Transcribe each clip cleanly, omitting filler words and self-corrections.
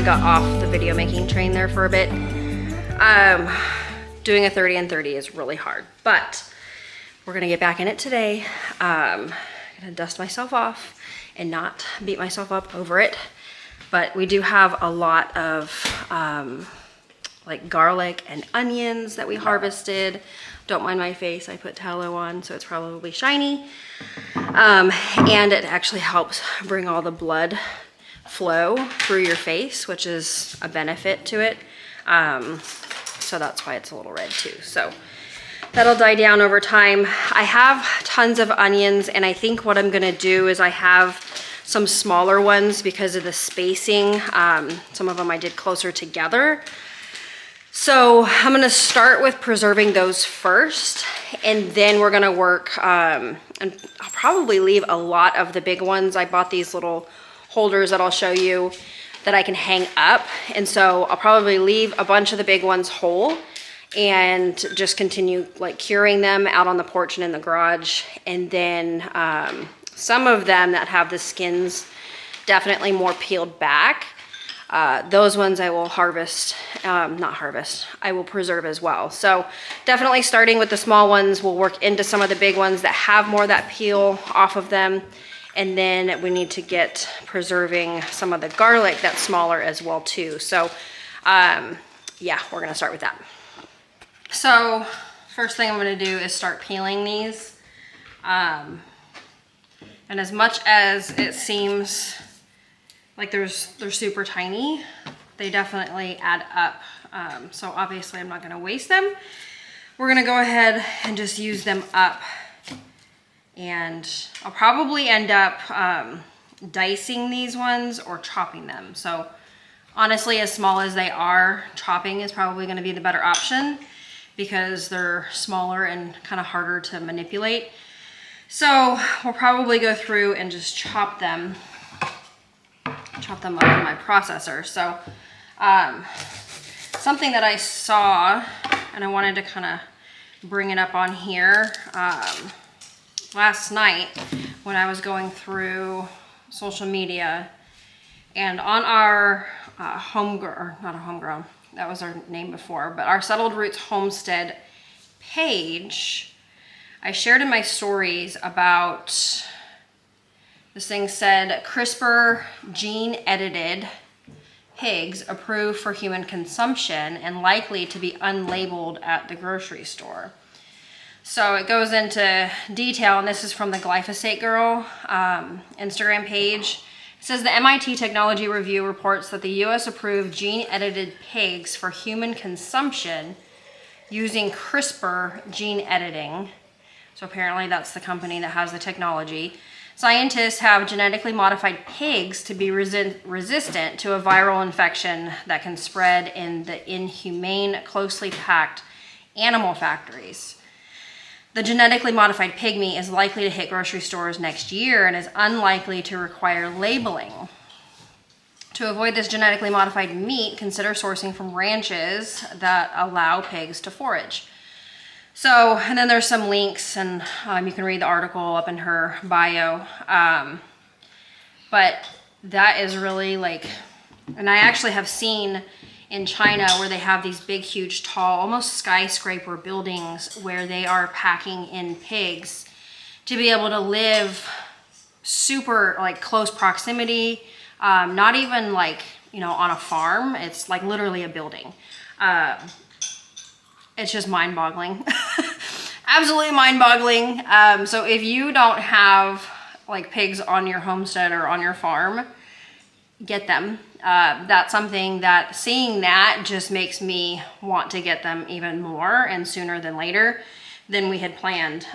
of got off the video making train there for a bit. Doing a 30 and 30 is really hard, but we're gonna get back in it today. I'm gonna dust myself off and not beat myself up over it. But we do have a lot of like garlic and onions that we harvested. Don't mind my face, I put tallow on, so it's probably shiny. And it actually helps bring all the blood flow through your face, which is a benefit to it. So that's why it's a little red too. So that'll die down over time. I have tons of onions, and I think what I'm gonna do is I have some smaller ones because of the spacing. Some of them I did closer together. So I'm gonna start with preserving those first, and then we're gonna work, and I'll probably leave a lot of the big ones. I bought these little holders that I'll show you that I can hang up. And so I'll probably leave a bunch of the big ones whole and just continue like curing them out on the porch and in the garage. And then some of them that have the skins definitely more peeled back, those ones I will harvest, I will preserve as well. So definitely starting with the small ones, we'll work into some of the big ones that have more of that peel off of them. And then we need to get preserving some of the garlic that's smaller as well too. So yeah, we're gonna start with that. So first thing I'm gonna do is start peeling these. And as much as it seems like they're super tiny, they definitely add up. So obviously I'm not gonna waste them. We're gonna go ahead and just use them up. And I'll probably end up dicing these ones or chopping them. So honestly, as small as they are, chopping is probably gonna be the better option because they're smaller and kind of harder to manipulate. So we'll probably go through and just chop them up in my processor. So something that I saw and I wanted to kind of bring it up on here last night when I was going through social media, and on our homegrown, that was our name before, but our Settled Roots Homestead page, I shared in my stories about this thing said CRISPR gene edited pigs approved for human consumption and likely to be unlabeled at the grocery store. So it goes into detail, and this is from the Glyphosate Girl Instagram page. It says the MIT Technology Review reports that the US approved gene-edited pigs for human consumption using CRISPR gene editing. So apparently that's the company that has the technology. Scientists have genetically modified pigs to be resistant to a viral infection that can spread in the inhumane, closely packed animal factories. The genetically modified pig meat is likely to hit grocery stores next year and is unlikely to require labeling. To avoid this genetically modified meat, consider sourcing from ranches that allow pigs to forage. So, and then there's some links, and you can read the article up in her bio. But that is really like, and I actually have seen in China where they have these big, huge, tall, almost skyscraper buildings where they are packing in pigs to be able to live super like close proximity, not even like, you know, on a farm. It's like literally a building. It's just mind-boggling. Absolutely mind-boggling. So if you don't have like pigs on your homestead or on your farm, get them. That's something that seeing that just makes me want to get them even more and sooner than later than we had planned.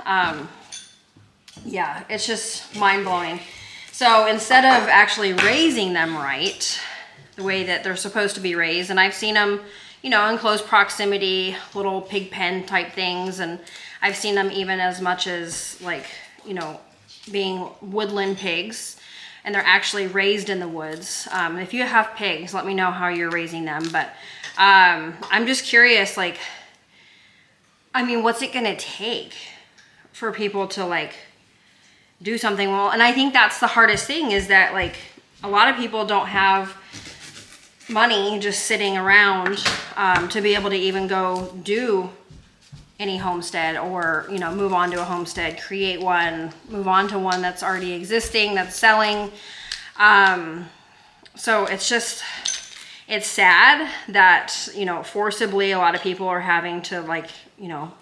Yeah, it's just mind-blowing. So instead of actually raising them right, the way that they're supposed to be raised, and I've seen them, you know, in close proximity, little pig pen type things, and I've seen them even as much as like, you know, being woodland pigs. And they're actually raised in the woods. If you have pigs, let me know how you're raising them. But I'm just curious, like, I mean, what's it gonna take for people to like do something well? And I think that's the hardest thing, is that like a lot of people don't have money just sitting around to be able to even go do any homestead, or, you know, move on to a homestead, create one, move on to one that's already existing, that's selling. So it's just, it's sad that, you know, forcibly a lot of people are having to, like, you know,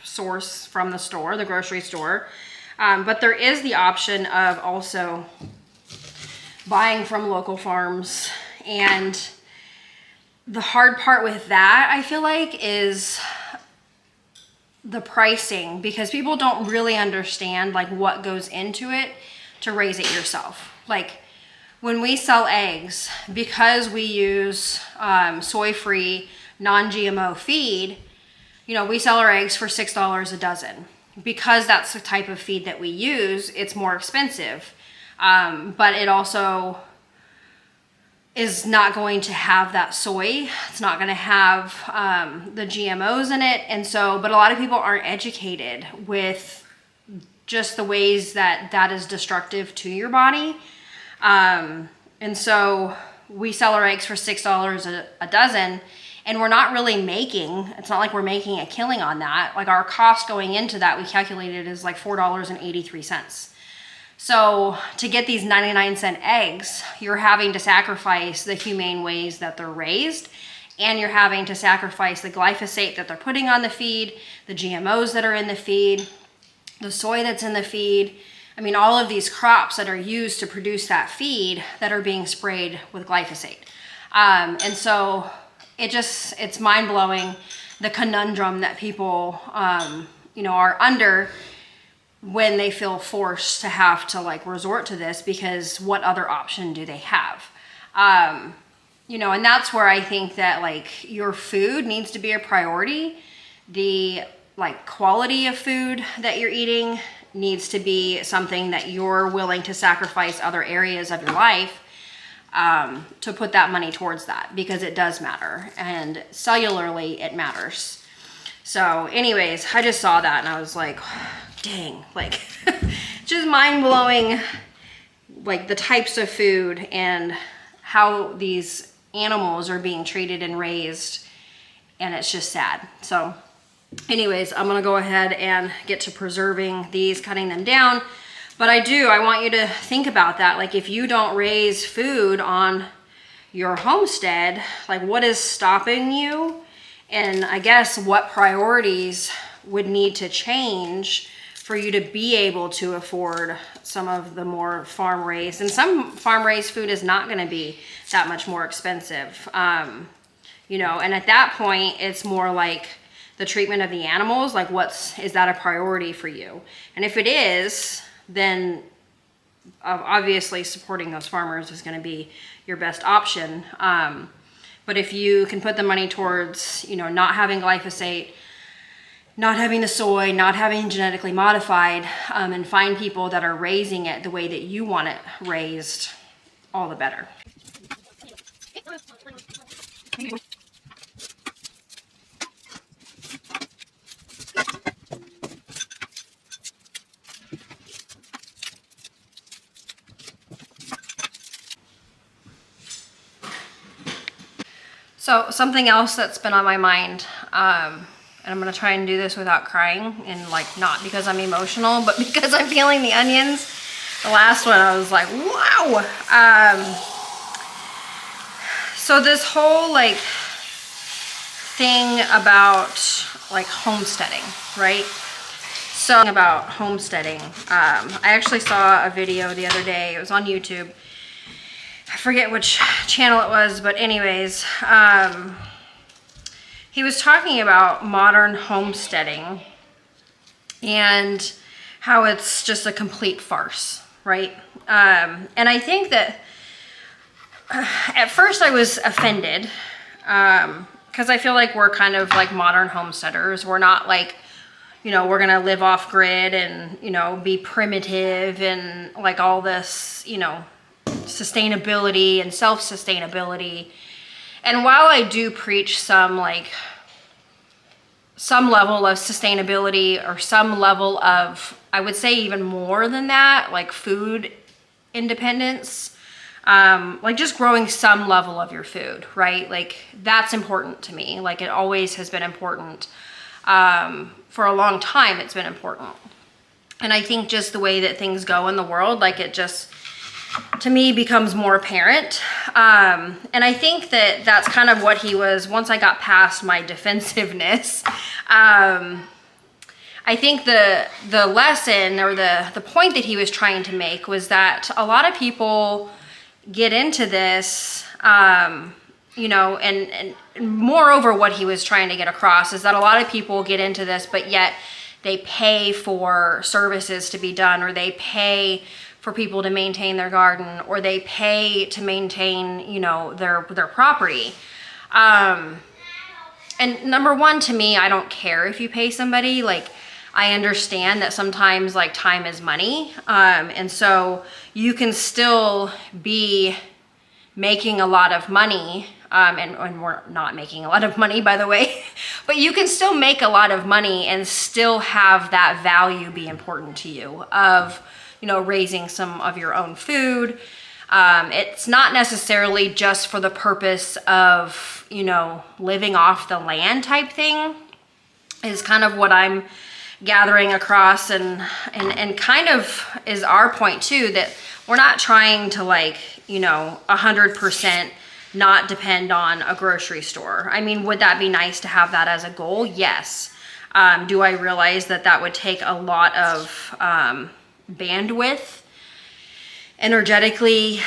source from the store, the grocery store. But there is the option of also buying from local farms. And the hard part with that, I feel like, is the pricing, because people don't really understand like what goes into it to raise it yourself. Like when we sell eggs, because we use soy-free, non-GMO feed, you know, we sell our eggs for $6 a dozen. Because that's the type of feed that we use, it's more expensive. But it also is not going to have that soy. It's not going to have the GMOs in it. And so, but a lot of people aren't educated with just the ways that that is destructive to your body. And so we sell our eggs for $6 a dozen, and we're not really making, it's not like we're making a killing on that. Like our cost going into that, we calculated is like $4.83. So to get these 99-cent eggs, you're having to sacrifice the humane ways that they're raised, and you're having to sacrifice the glyphosate that they're putting on the feed, the GMOs that are in the feed, the soy that's in the feed. I mean, all of these crops that are used to produce that feed that are being sprayed with glyphosate. And so it's mind-blowing, the conundrum that people, you know, are under when they feel forced to have to like resort to this, because what other option do they have? You know, and that's where I think that like your food needs to be a priority. The like quality of food that you're eating needs to be something that you're willing to sacrifice other areas of your life to put that money towards that, because it does matter, and cellularly it matters. So anyways, I just saw that and I was like, dang, like just mind blowing, like the types of food and how these animals are being treated and raised. And it's just sad. So anyways, I'm going to go ahead and get to preserving these, cutting them down. But I want you to think about that. Like if you don't raise food on your homestead, like what is stopping you? And I guess what priorities would need to change for you to be able to afford some of the more farm raised. And some farm raised food is not going to be that much more expensive. You know, and at that point, it's more like the treatment of the animals, like is that a priority for you? And if it is, then obviously supporting those farmers is going to be your best option. But if you can put the money towards, you know, not having glyphosate, not having the soy, not having genetically modified, and find people that are raising it the way that you want it raised, all the better. So something else that's been on my mind, and I'm gonna try and do this without crying, and like not because I'm emotional, but because I'm peeling the onions. The last one I was like, wow. So this whole like thing about like homesteading, right? So about homesteading, I actually saw a video the other day. It was on YouTube. I forget which channel it was, but anyways, he was talking about modern homesteading and how it's just a complete farce, right? And I think that at first I was offended because I feel like we're kind of like modern homesteaders. We're not like, you know, we're gonna live off grid and, you know, be primitive and like all this, you know, sustainability and self-sustainability. And while I do preach some level of sustainability, or some level of, I would say even more than that, like food independence, like just growing some level of your food, right? Like that's important to me. Like it always has been important. For a long time, it's been important. And I think just the way that things go in the world, like it just, to me, becomes more apparent. And I think that that's kind of what he was, once I got past my defensiveness, I think the lesson or the point that he was trying to make was that a lot of people get into this, you know, and moreover, what he was trying to get across is that a lot of people get into this, but yet they pay for services to be done, or they pay for people to maintain their garden, or they pay to maintain, you know, their property. And number one, to me, I don't care if you pay somebody. Like, I understand that sometimes like time is money. And so you can still be making a lot of money, and we're not making a lot of money, by the way, but you can still make a lot of money and still have that value be important to you of, you know, raising some of your own food. It's not necessarily just for the purpose of, you know, living off the land type thing, is kind of what I'm gathering across, and kind of is our point too, that we're not trying to, like, you know, 100% not depend on a grocery store. I mean, would that be nice to have that as a goal? Yes. Do I realize that that would take a lot of bandwidth, energetically,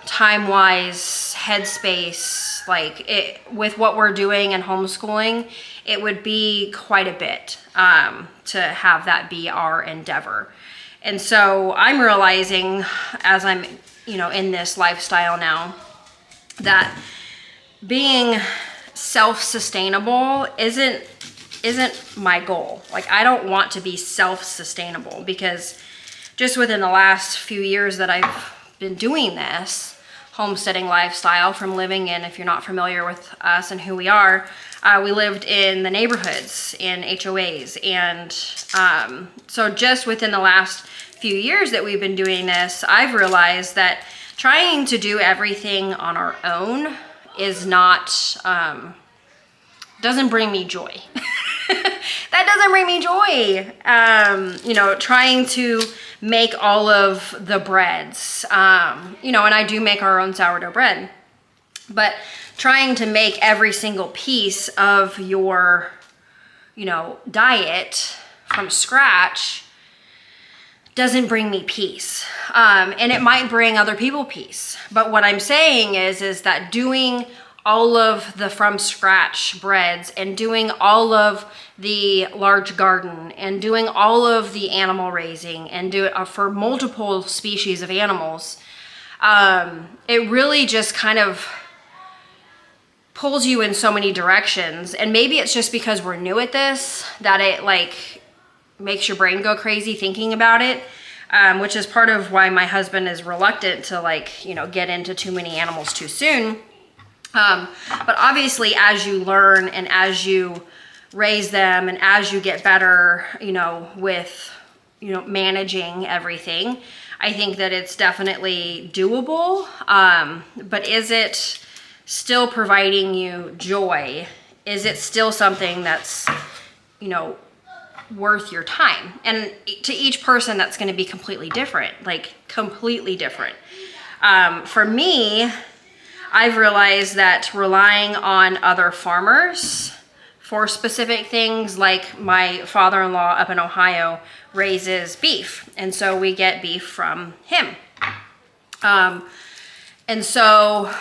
time-wise, headspace, like it, with what we're doing and homeschooling, it would be quite a bit to have that be our endeavor. And so I'm realizing, as I'm, you know, in this lifestyle now, that being self-sustainable isn't my goal. Like, I don't want to be self-sustainable, because just within the last few years that I've been doing this homesteading lifestyle, from living in, if you're not familiar with us and who we are, we lived in the neighborhoods, in HOAs. And so just within the last few years that we've been doing this, I've realized that trying to do everything on our own is not, doesn't bring me joy. That doesn't bring me joy. You know, trying to make all of the breads, you know, and I do make our own sourdough bread, but trying to make every single piece of your, you know, diet from scratch doesn't bring me peace. And it might bring other people peace. But what I'm saying is that doing all of the from scratch breads, and doing all of the large garden, and doing all of the animal raising, and do it for multiple species of animals, it really just kind of pulls you in so many directions. And maybe it's just because we're new at this that it like makes your brain go crazy thinking about it, which is part of why my husband is reluctant to, like, you know, get into too many animals too soon. But obviously, as you learn and as you raise them and as you get better, you know, with, you know, managing everything, I think that it's definitely doable. But is it still providing you joy? Is it still something that's, you know, worth your time? And to each person, that's going to be completely different, like completely different. For me, I've realized that relying on other farmers for specific things, like my father-in-law up in Ohio raises beef, and so we get beef from him. And so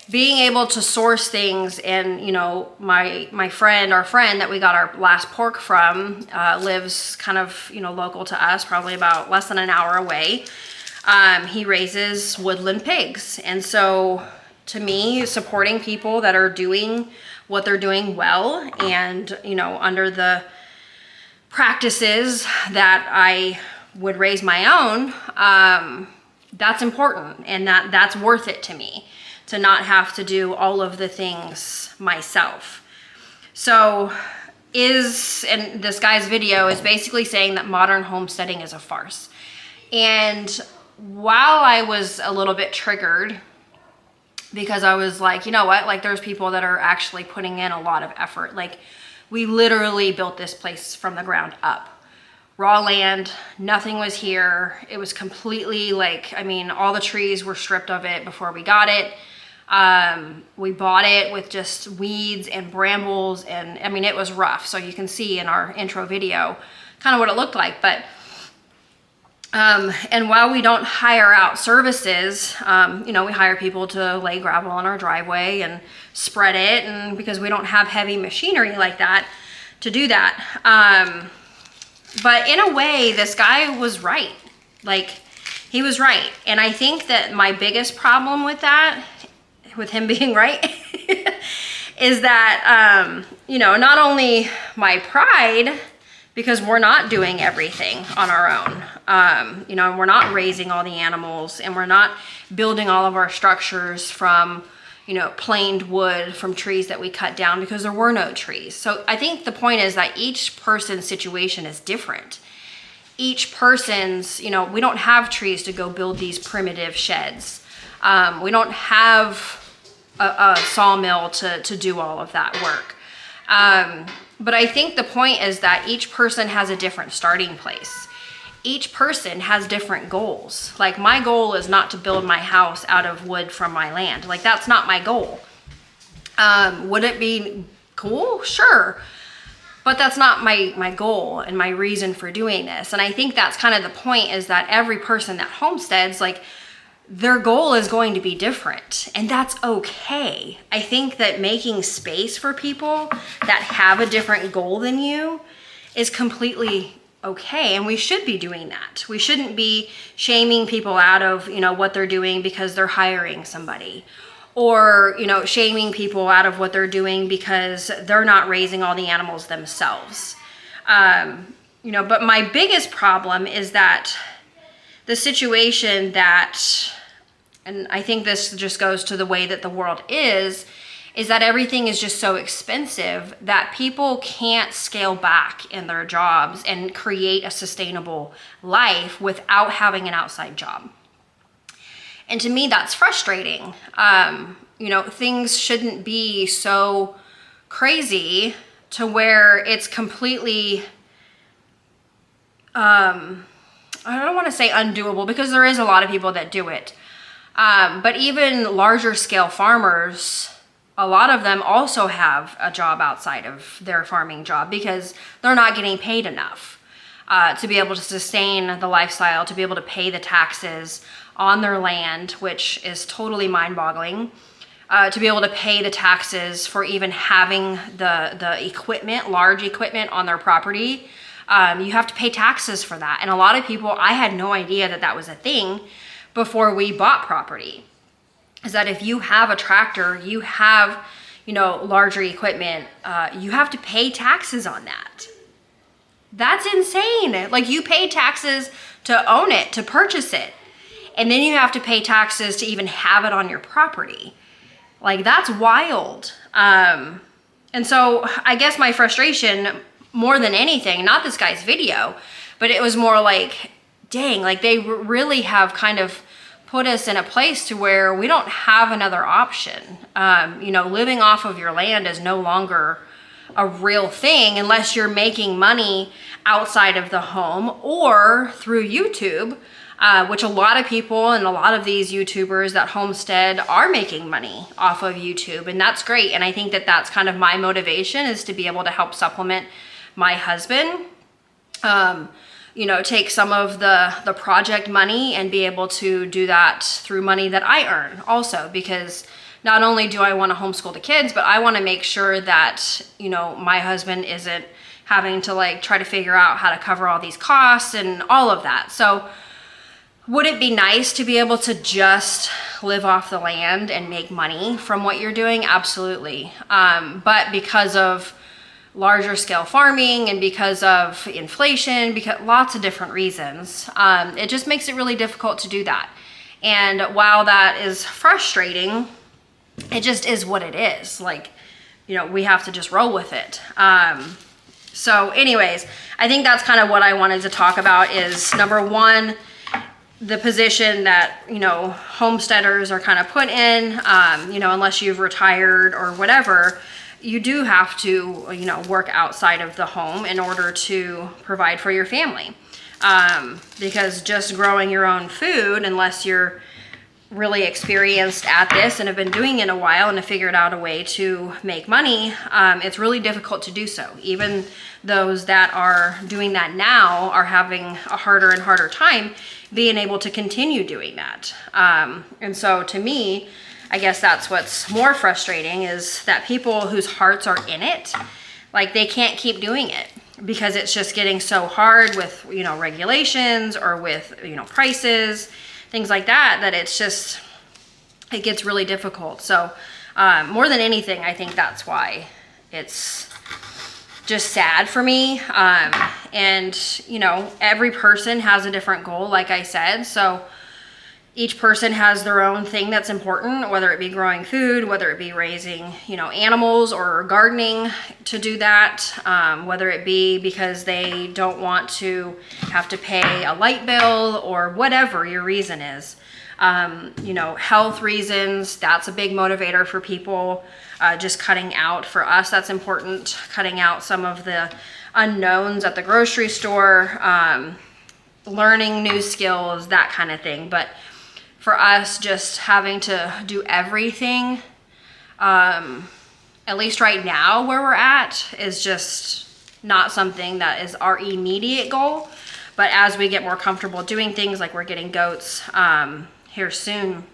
being able to source things, and, you know, our friend that we got our last pork from lives kind of, you know, local to us, probably about less than an hour away. He raises woodland pigs. And so to me, supporting people that are doing what they're doing well, and, you know, under the practices that I would raise my own, that's important, and that's worth it to me, to not have to do all of the things myself. So and this guy's video is basically saying that modern homesteading is a farce. And while I was a little bit triggered, because I was like, you know what, like there's people that are actually putting in a lot of effort. Like we literally built this place from the ground up. Raw land, nothing was here. It was completely like, I mean, all the trees were stripped of it before we got it. We bought it with just weeds and brambles, and I mean, it was rough. So you can see in our intro video kind of what it looked like. But and while we don't hire out services, you know, we hire people to lay gravel on our driveway and spread it, and because we don't have heavy machinery like that to do that. But in a way, this guy was right. Like, he was right. And I think that my biggest problem with that, with him being right, is that, you know, not only my pride, because we're not doing everything on our own. You know, we're not raising all the animals, and we're not building all of our structures from, you know, planed wood from trees that we cut down because there were no trees. So I think the point is that each person's situation is different. Each person's, you know, we don't have trees to go build these primitive sheds. We don't have a sawmill to do all of that work. But I think the point is that each person has a different starting place. Each person has different goals. Like, my goal is not to build my house out of wood from my land. Like, that's not my goal. Would it be cool? Sure. But that's not my goal and my reason for doing this. And I think that's kind of the point, is that every person that homesteads, like, their goal is going to be different, and that's okay. I think that making space for people that have a different goal than you is completely okay, and we should be doing that. We shouldn't be shaming people out of, you know, what they're doing because they're hiring somebody, or, you know, shaming people out of what they're doing because they're not raising all the animals themselves. You know, but my biggest problem is that the situation that, and I think this just goes to the way that the world is that everything is just so expensive that people can't scale back in their jobs and create a sustainable life without having an outside job. And to me, that's frustrating. You know, things shouldn't be so crazy to where it's completely, I don't want to say undoable, because there is a lot of people that do it. But even larger scale farmers, a lot of them also have a job outside of their farming job because they're not getting paid enough to be able to sustain the lifestyle, to be able to pay the taxes on their land, which is totally mind-boggling, to be able to pay the taxes for even having the equipment, large equipment on their property. You have to pay taxes for that. And a lot of people, I had no idea that that was a thing before we bought property, is that if you have a tractor, you have, you know, larger equipment, you have to pay taxes on that. That's insane. Like, you pay taxes to own it, to purchase it, and then you have to pay taxes to even have it on your property. Like, that's wild. And so I guess my frustration, more than anything, not this guy's video, but it was more like, dang, like they really have kind of put us in a place to where we don't have another option. You know, living off of your land is no longer a real thing unless you're making money outside of the home or through YouTube, which a lot of people and a lot of these YouTubers that homestead are making money off of YouTube, and that's great. And I think that that's kind of my motivation, is to be able to help supplement my husband. You know, take some of the project money and be able to do that through money that I earn also, because not only do I want to homeschool the kids, but I want to make sure that, you know, my husband isn't having to like try to figure out how to cover all these costs and all of that. So would it be nice to be able to just live off the land and make money from what you're doing? Absolutely. But because of larger scale farming and because of inflation, because lots of different reasons, it just makes it really difficult to do that. And while that is frustrating, it just is what it is. Like, you know, we have to just roll with it. So anyways, I think that's kind of what I wanted to talk about, is number one, the position that, you know, homesteaders are kind of put in, you know, unless you've retired or whatever, you do have to, you know, work outside of the home in order to provide for your family. Because just growing your own food, unless you're really experienced at this and have been doing it a while and have figured out a way to make money, it's really difficult to do so. Even those that are doing that now are having a harder and harder time being able to continue doing that. And so to me, I guess that's what's more frustrating, is that people whose hearts are in it, like, they can't keep doing it because it's just getting so hard with, you know, regulations or with, you know, prices, things like that, that it's just, it gets really difficult. So more than anything, I think that's why it's just sad for me. And, you know, every person has a different goal, like I said. So each person has their own thing that's important, whether it be growing food, whether it be raising, you know, animals or gardening to do that, whether it be because they don't want to have to pay a light bill or whatever your reason is. You know, health reasons, that's a big motivator for people. Just cutting out, for us, that's important, cutting out some of the unknowns at the grocery store, learning new skills, that kind of thing. But for us, just having to do everything, at least right now where we're at, is just not something that is our immediate goal. But as we get more comfortable doing things, like we're getting goats here soon,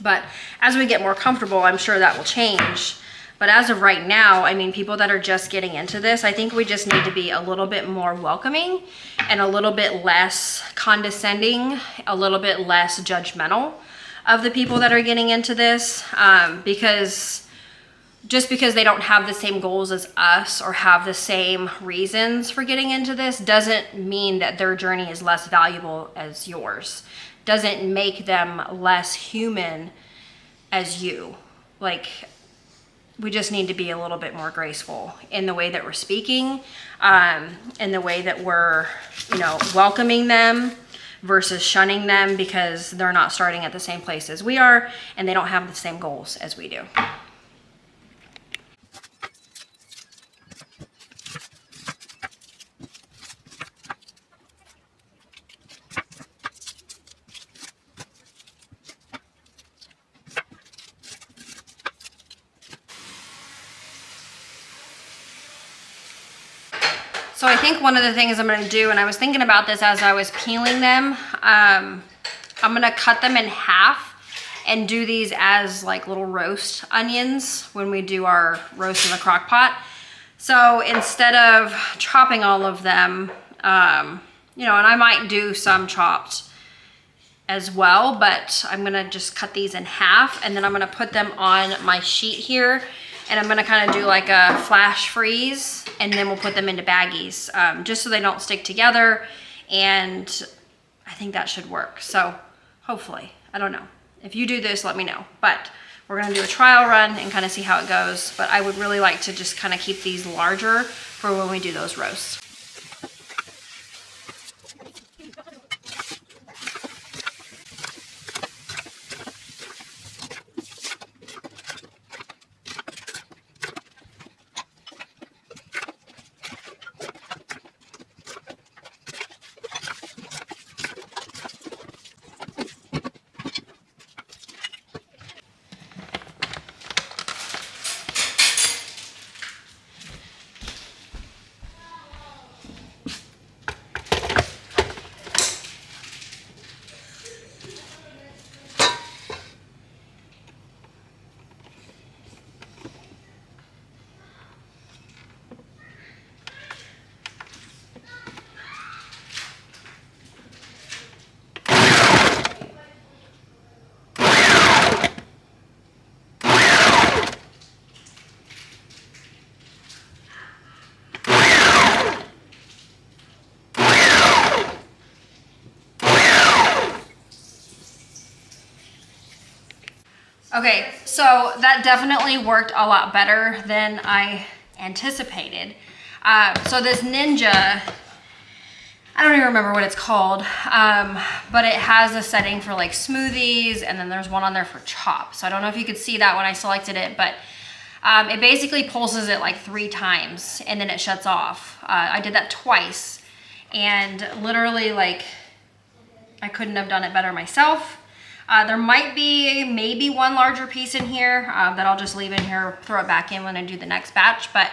but as we get more comfortable, I'm sure that will change. But as of right now, I mean, people that are just getting into this, I think we just need to be a little bit more welcoming and a little bit less condescending, a little bit less judgmental of the people that are getting into this, because just because they don't have the same goals as us or have the same reasons for getting into this doesn't mean that their journey is less valuable as yours. Doesn't make them less human as you. Like, we just need to be a little bit more graceful in the way that we're speaking, in the way that we're, you know, welcoming them versus shunning them because they're not starting at the same place as we are and they don't have the same goals as we do. So I think one of the things I'm going to do, and I was thinking about this as I was peeling them, I'm going to cut them in half and do these as like little roast onions when we do our roast in the crock pot. So instead of chopping all of them, you know, and I might do some chopped as well, but I'm going to just cut these in half, and then I'm going to put them on my sheet here. And I'm gonna kind of do like a flash freeze, and then we'll put them into baggies, just so they don't stick together. And I think that should work. So hopefully, I don't know. If you do this, let me know. But we're gonna do a trial run and kind of see how it goes. But I would really like to just kind of keep these larger for when we do those roasts. Okay, so that definitely worked a lot better than I anticipated. So this Ninja, I don't even remember what it's called, but it has a setting for like smoothies, and then there's one on there for chop. So I don't know if you could see that when I selected it, but it basically pulses it like 3 times and then it shuts off. I did that twice, and literally like I couldn't have done it better myself. There might be maybe one larger piece in here that I'll just leave in here, throw it back in when I do the next batch, but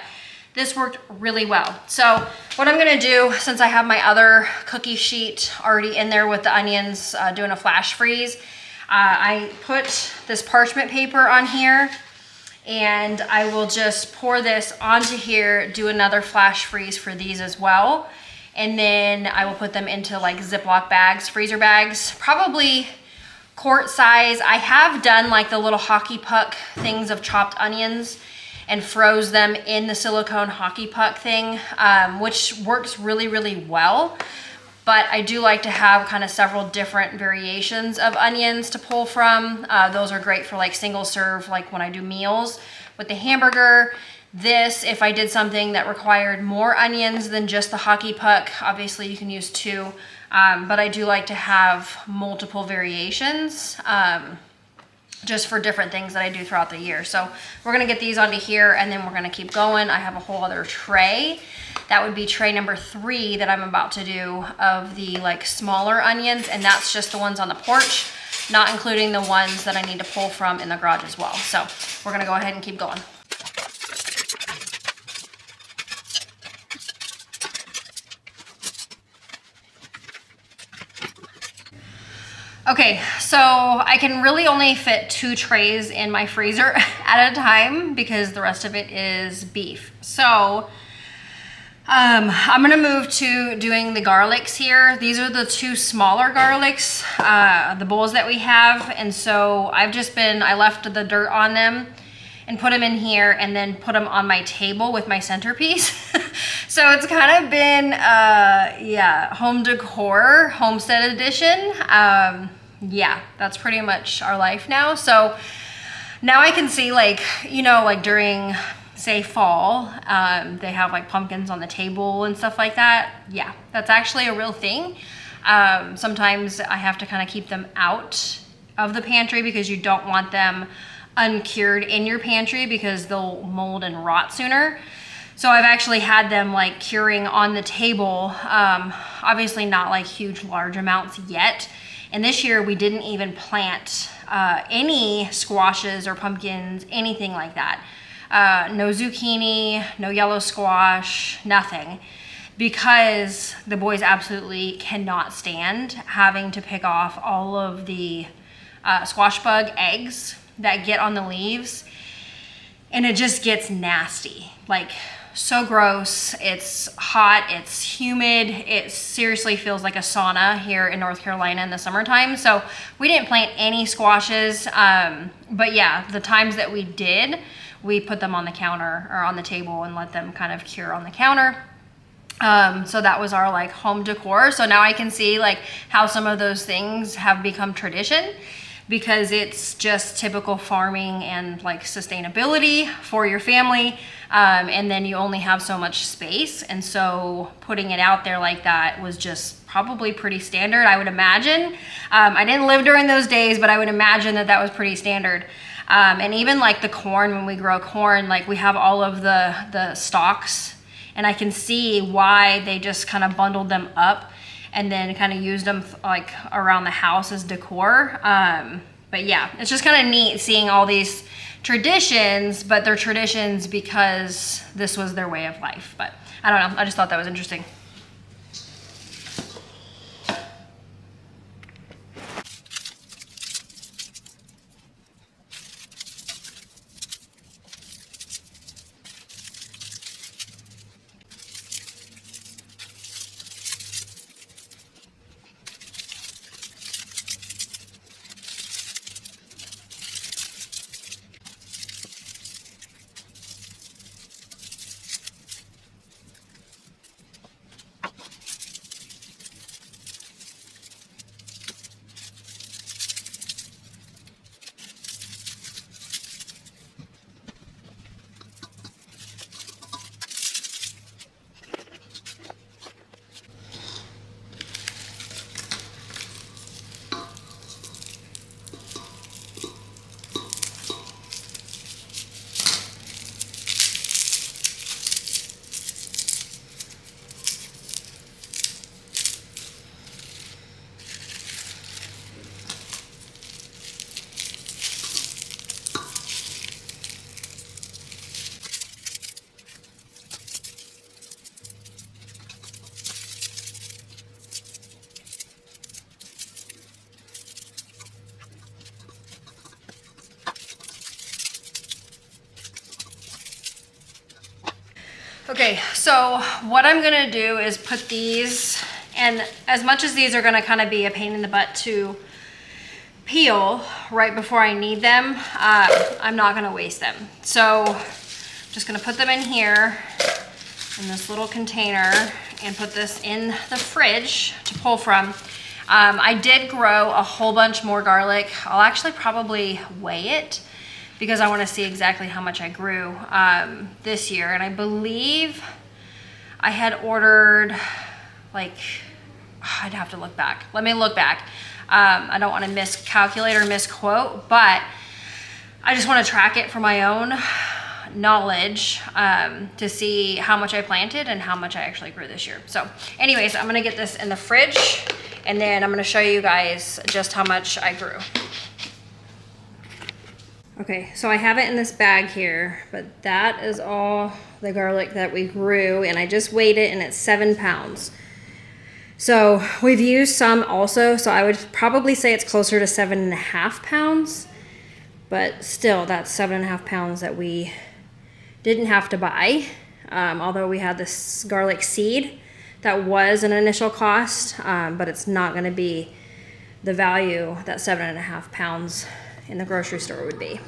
this worked really well. So what I'm gonna do, since I have my other cookie sheet already in there with the onions doing a flash freeze, I put this parchment paper on here, and I will just pour this onto here, do another flash freeze for these as well. And then I will put them into like Ziploc bags, freezer bags, probably quart size. I have done like the little hockey puck things of chopped onions and froze them in the silicone hockey puck thing, which works really, really well. But I do like to have kind of several different variations of onions to pull from. Those are great for like single serve, like when I do meals with the hamburger. This, if I did something that required more onions than just the hockey puck, obviously you can use 2, but I do like to have multiple variations just for different things that I do throughout the year. So we're gonna get these onto here, and then we're gonna keep going. I have a whole other tray. That would be tray number 3 that I'm about to do of the like smaller onions, and that's just the ones on the porch, not including the ones that I need to pull from in the garage as well. So we're gonna go ahead and keep going. Okay, so I can really only fit 2 trays in my freezer at a time because the rest of it is beef. So I'm gonna move to doing the garlics here. These are the 2 smaller garlics, the bowls that we have. And so I left the dirt on them and put them in here, and then put them on my table with my centerpiece. So it's kind of been, yeah, home decor, Homestead edition. Yeah, that's pretty much our life now. So now I can see, like, you know, like during, say, fall, they have like pumpkins on the table and stuff like that. Yeah, that's actually a real thing. Sometimes I have to kind of keep them out of the pantry because you don't want them uncured in your pantry because they'll mold and rot sooner. So I've actually had them like curing on the table, obviously not like huge, large amounts yet. And this year we didn't even plant any squashes or pumpkins, anything like that. No zucchini, no yellow squash, nothing. Because the boys absolutely cannot stand having to pick off all of the squash bug eggs that get on the leaves. And it just gets nasty, like so gross. It's hot, it's humid. It seriously feels like a sauna here in North Carolina in the summertime. So we didn't plant any squashes, but yeah, the times that we did, we put them on the counter or on the table and let them kind of cure on the counter. So that was our like home decor. So now I can see like how some of those things have become tradition, because it's just typical farming and like sustainability for your family. And then you only have so much space. And so putting it out there like that was just probably pretty standard, I would imagine. I didn't live during those days, but I would imagine that that was pretty standard. And even like the corn, when we grow corn, like we have all of the stalks, and I can see why they just kind of bundled them up and then kind of used them like around the house as decor. But yeah, it's just kind of neat seeing all these traditions, but they're traditions because this was their way of life. But I don't know, I just thought that was interesting. Okay, so what I'm gonna do is put these, and as much as these are gonna kind of be a pain in the butt to peel right before I need them, I'm not gonna waste them. So I'm just gonna put them in here in this little container and put this in the fridge to pull from. I did grow a whole bunch more garlic. I'll actually probably weigh it because I want to see exactly how much I grew this year. And I believe I had ordered like, I'd have to look back. Let me look back. I don't want to miscalculate or misquote, but I just want to track it for my own knowledge to see how much I planted and how much I actually grew this year. So anyways, I'm gonna get this in the fridge and then I'm gonna show you guys just how much I grew. Okay, so I have it in this bag here, but that is all the garlic that we grew, and I just weighed it and it's 7 pounds. So we've used some also, so I would probably say it's closer to 7.5 pounds, but still that's 7.5 pounds that we didn't have to buy. Although we had this garlic seed, that was an initial cost, but it's not gonna be the value that 7.5 pounds in the grocery store would be.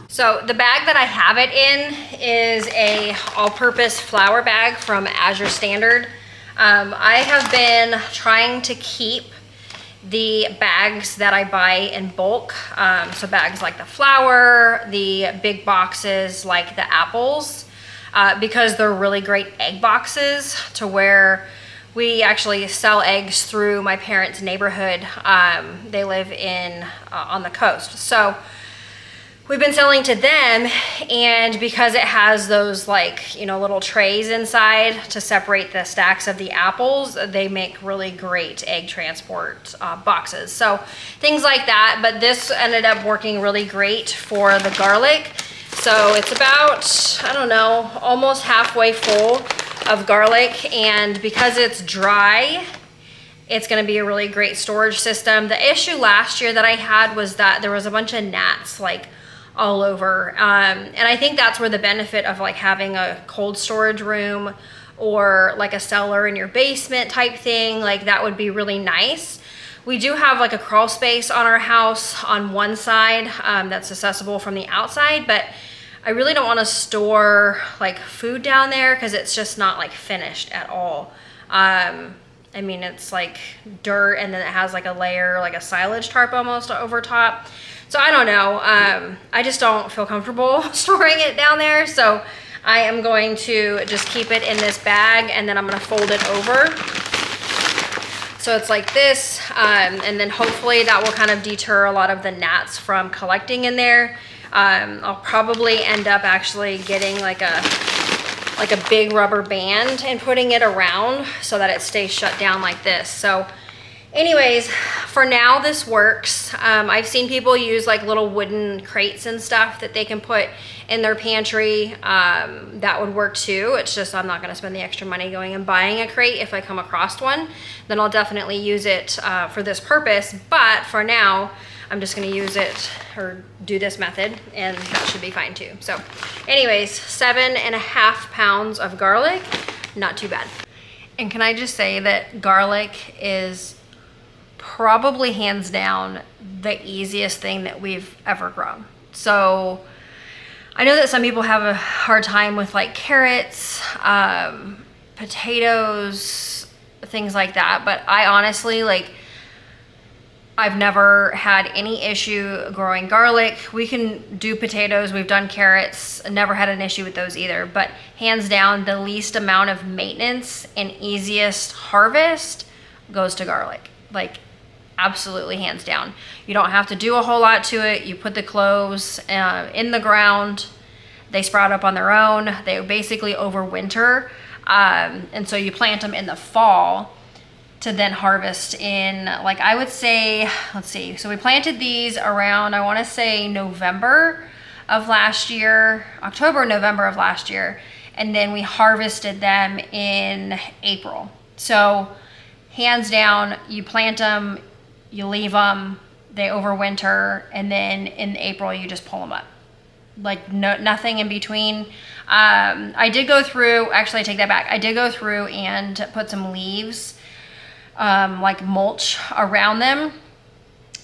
So the bag that I have it in is a all-purpose flour bag from Azure Standard. I have been trying to keep the bags that I buy in bulk. So bags like the flour, the big boxes like the apples, because they're really great egg boxes to where we actually sell eggs through my parents' neighborhood. They live in on the coast. So we've been selling to them, and because it has those like, you know, little trays inside to separate the stacks of the apples, they make really great egg transport boxes. So things like that, but this ended up working really great for the garlic. So it's about, I don't know, almost halfway full of garlic, and because it's dry, it's gonna be a really great storage system. The issue last year that I had was that there was a bunch of gnats like all over. And I think that's where the benefit of like having a cold storage room or like a cellar in your basement type thing, like that would be really nice. We do have like a crawl space on our house on one side that's accessible from the outside, but I really don't want to store like food down there because it's just not like finished at all. I mean, it's like dirt and then it has like a layer, like a silage tarp almost over top. So I don't know, I just don't feel comfortable storing it down there. So I am going to just keep it in this bag and then I'm gonna fold it over. So it's like this, and then hopefully that will kind of deter a lot of the gnats from collecting in there. I'll probably end up actually getting like a big rubber band and putting it around so that it stays shut down like this. So anyways, for now this works. I've seen people use like little wooden crates and stuff that they can put in their pantry. That would work too. It's just I'm not gonna spend the extra money going and buying a crate. If I come across one, then I'll definitely use it for this purpose. But for now, I'm just gonna use it or do this method and that should be fine too. So anyways, 7.5 pounds of garlic, not too bad. And can I just say that garlic is probably hands down the easiest thing that we've ever grown. So I know that some people have a hard time with like carrots, potatoes, things like that, but I honestly like, I've never had any issue growing garlic. We can do potatoes, we've done carrots, never had an issue with those either, but hands down the least amount of maintenance and easiest harvest goes to garlic. Like absolutely hands down. You don't have to do a whole lot to it. You put the cloves in the ground, they sprout up on their own. They basically overwinter, and so you plant them in the fall to then harvest in, like I would say, let's see, so we planted these around, I wanna say November of last year, October, November of last year, and then we harvested them in April. So hands down, you plant them, you leave them, they overwinter, and then in April you just pull them up. nothing in between. I did go through, actually I take that back. I did go through and put some leaves, like mulch around them,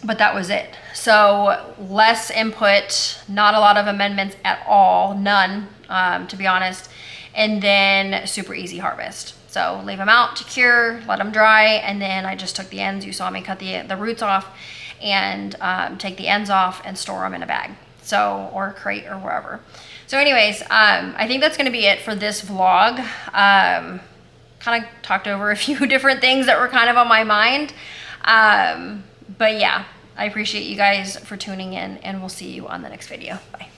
but that was it. So less input, not a lot of amendments at all, none, to be honest. And then super easy harvest. So leave them out to cure, let them dry, and then I just took the ends. You saw me cut the roots off and take the ends off and store them in a bag. So, or a crate or wherever. So anyways, I think that's gonna be it for this vlog. Kind of talked over a few different things that were kind of on my mind. But yeah, I appreciate you guys for tuning in, and we'll see you on the next video. Bye.